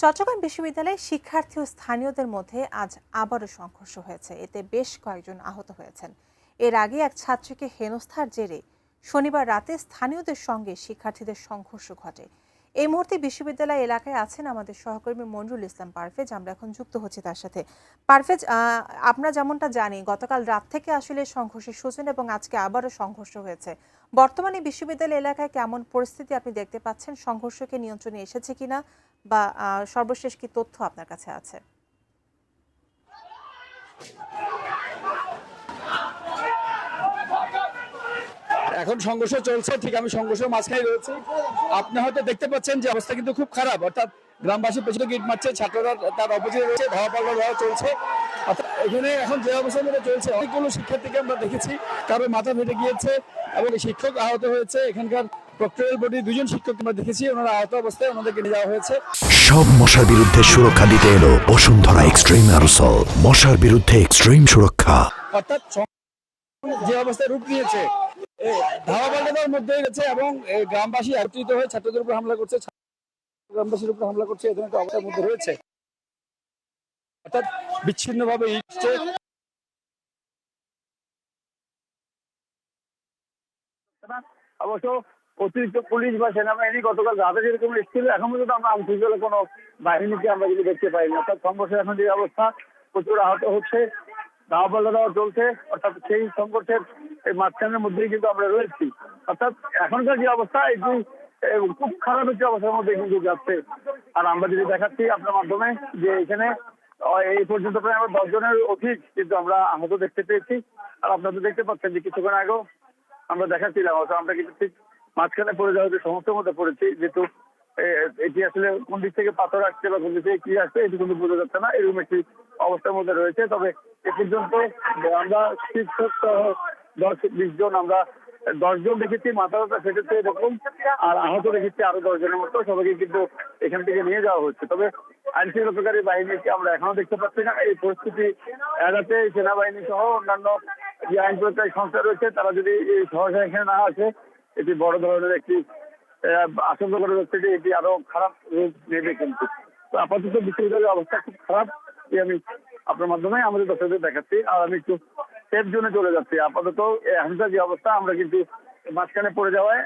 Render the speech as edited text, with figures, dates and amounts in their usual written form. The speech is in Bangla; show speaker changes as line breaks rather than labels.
চট্টগ্রাম বিশ্ববিদ্যালয়ে শিক্ষার্থী ও স্থানীয়দের মধ্যে আজ আবারও সংঘর্ষ হয়েছে। এতে বেশ কয়েকজন আহত হয়েছেন। এর আগে এক ছাত্রীকে হেনস্থার জেরে শনিবার রাতে স্থানীয়দের সঙ্গে শিক্ষার্থীদের সংঘর্ষ ঘটে। এই মুহূর্তে বিশ্ববিদ্যালয় এলাকায় আছেন আমাদের সহকর্মী মনরুল ইসলাম পারভেজ। আমরা এখন যুক্ত হচ্ছি তার সাথে। পারভেজ, আমরা যেমনটা জানি গতকাল রাত থেকে আসলে সংঘর্ষের সূচনা এবং আজকে আবারও সংঘর্ষ হয়েছে। বর্তমানে বিশ্ববিদ্যালয় এলাকায় কেমন পরিস্থিতি আপনি দেখতে পাচ্ছেন? সংঘর্ষকে নিয়ন্ত্রণে এসেছে কিনা বা সর্বশেষ কি তথ্য আপনার কাছে আছে?
এখন সংঘর্ষ চলছে, ঠিক আমি সংঘর্ষের মাঝখানে রয়েছি। আপনি হয়তো দেখতে পাচ্ছেন যে অবস্থা কিন্তু খুব খারাপ, অর্থাৎ গ্রামবাসী পেছনে গিট মারছে, ছাত্ররা তার অপোজিটে রয়েছে, ধাওয়া পাল্টা দেওয়া চলছে। অর্থাৎ এখানে এখন যে অবস্থার মধ্যে চলছে, অনেকগুলো শিক্ষার্থীকে আমরা দেখেছি কারো মাথা ফেটে গিয়েছে এবং শিক্ষক আহত হয়েছে। এখানকার প্রক্টরিয়াল বডি দুজন শিক্ষক আমরা দেখেছি, ওনারা আহত অবস্থায় ওনাদেরকে নিয়ে যাওয়া হয়েছে।
সব মশার বিরুদ্ধে সুরক্ষা দিতে এলো বসুন্ধরা এক্সট্রিম অ্যারোসল, মশার বিরুদ্ধে এক্সট্রিম সুরক্ষা।
অর্থাৎ যে অবস্থায় রূপ নিয়েছে, ধাওয়া পাল্টা দেওয়ার মধ্যে গেছে এবং গ্রামবাসী একত্রিত হয়ে ছাত্রদের উপর হামলা করছে, গ্রামবাসীর উপর হামলা করছে, এদের একটা অবস্থার মধ্যে রয়েছে। অর্থাৎ বিচ্ছিন্নভাবে ইচ্ছে অবশ্য অতিরিক্ত পুলিশ বা সেনাবাহিনী গতকাল রাতে যেরকম এসেছিল, এখন পর্যন্ত আমরা আন্তর্জাতিক কোনো বাহিনীকে আমরা কিন্তু দেখতে পাইনি। অর্থাৎ সংঘর্ষের এখন যে অবস্থা, প্রচুর আহত হচ্ছে, ধাওয়া পাল্টা দেওয়া চলছে। অর্থাৎ সেই সংঘর্ষের এই মাঝখানের মধ্যেই কিন্তু আমরা রয়েছি। অর্থাৎ এখনকার যে অবস্থা, এটি খুব খারাপ একটি অবস্থার মধ্যে কিন্তু যাচ্ছে। আর আমরা যদি দেখাচ্ছি আপনার মাধ্যমে যে এখানে এই পর্যন্ত প্রায় আমরা 10 জনের অধিক কিন্তু আমরা আহত দেখতে পেয়েছি। আর আপনারা তো দেখতে পাচ্ছেন যে কিছুক্ষণ আগেও আমরা দেখাচ্ছিলাম, আমরা কিন্তু ঠিক মাঝখানে পড়ে যাওয়ার যে সমস্যার মধ্যে পড়েছি, যেহেতু এটি আসলে কোন দিক থেকে পাথর আসছে বা কোন দিক থেকে কি আসছে এটি কিন্তু বোঝা যাচ্ছে না, এরকম একটি অবস্থার মধ্যে রয়েছে। তবে এ পর্যন্ত আমরা শিক্ষক সহ 10-20 জন, আমরা 10 জন দেখেছি মাথা ব্যথা ফেটেছে এরকম, আর আহত দেখেছি আরো 10 জনের মতো। সবাইকে কিন্তু এখান থেকে নিয়ে যাওয়া হচ্ছে। তবে আইন শৃঙ্খলাকারী বাহিনীকে আমরা এখনো দেখতে পাচ্ছি না। এই পরিস্থিতি এড়াতে সেনাবাহিনী সহ অন্যান্য যে আইন প্রয়োগকারী সংস্থা রয়েছে, তারা যদি এই সহসা এখানে না আসে, এটি বড় ধরনের একটি আশঙ্কা করা যাচ্ছে যে এটি আরো খারাপ রূপ নেবে। কিন্তু তো আপাতত বিশ্ববিদ্যালয়ের অবস্থা খুব খারাপ, আমি আপনার মাধ্যমে আমাদের দর্শকদের দেখাচ্ছি। আর আমি একটু সেফ জোনে চলে যাচ্ছি। আপাতত এখনকার যে অবস্থা, আমরা কিন্তু মাঝখানে পড়ে যাওয়ায়